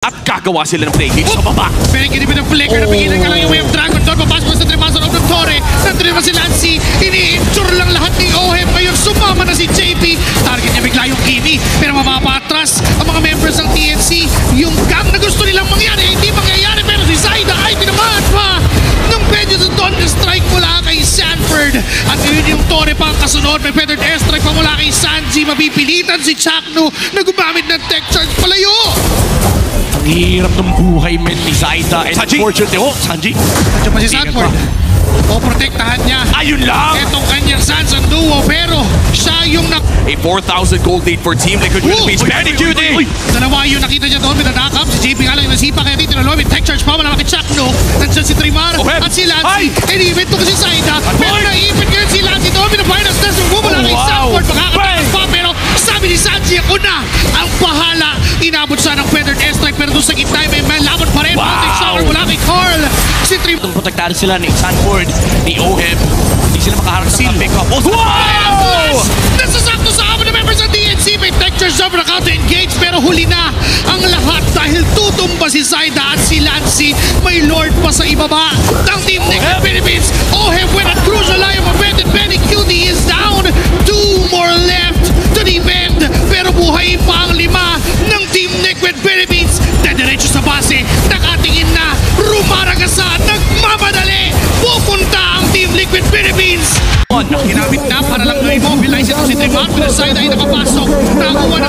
At gagawa sila ng play game sa baba. Pinagkinipan ng flicker, napigilan ka lang yung Way of Dragon Dawn. Papasok sa Trema sa loob ng Torre. Nantrema si Lancy. Ini-injure lang lahat ni Ohem. Ngayon sumama na si JP. Target niya bigla yung Kimi. Pero mapapatras ang mga members ng TNC. Yung gang na gusto nilang mangyari, hindi mangyayari. Pero si Zaida ay tinamaan pa ng medyo sa Thunder Strike mula kay Sanford. At yun yung Torre pang kasunod. May feathered airstrike pa mula kay Sanji. Mapipilitan si Chakno na gumamit ng tech charge palayo. Ang hirap ng buhay, men, ni Zaida. And Sanji! unfortunately, Sanji. Nandiyan pa si Sanford. Poprotektahan niya. Ayun lang! Itong kanyang Sansan duo, pero siya yung A 4,000 gold lead for Team Liquid Philippines. Penny duty! dalawa yung nakita niya doon, minadakap. Si JP nga lang yung nasipa, kaya dito na Loy, tech charge pa, malaki Chakno. Nandiyan si Trimar at si Lancy. And-event to kasi Zaida. Pero na-event ngayon si Lancy doon, minafinance na sa mula kay Sanford. Makakatakas pa, pero sabi ni Sanji, ako na ang bahala. Inabot siya ng feathered airstrike, pero doon sa gitna may laban pa rin. Mounting shower mula kay Carl. Si Trimar. Itong protektado sila ni Sanford, ni Ohem. Hindi sila makaharap sa pick-up. Wow! Nasasakto sa amin ng members ng DNC. May tech charge na counter-engage, pero huli na ang lahat dahil tutumba si Zaida at si Lancy. May Lord pa sa ibaba ng Team Liquid Philippines. Ohem with a crucial line of event, and Benny Cutie is down. 2 more left to defend, pero buhay pa ang 5 ng Team Liquid Philippines. Dediretso sa base, nakatingin na, rumaragasa, nagmamadali. Pupunta ang Team Liquid Philippines. Ginamit na para lang na immobilize ito si Tremont. Pero Zaida ay nakapasok. Nakuha na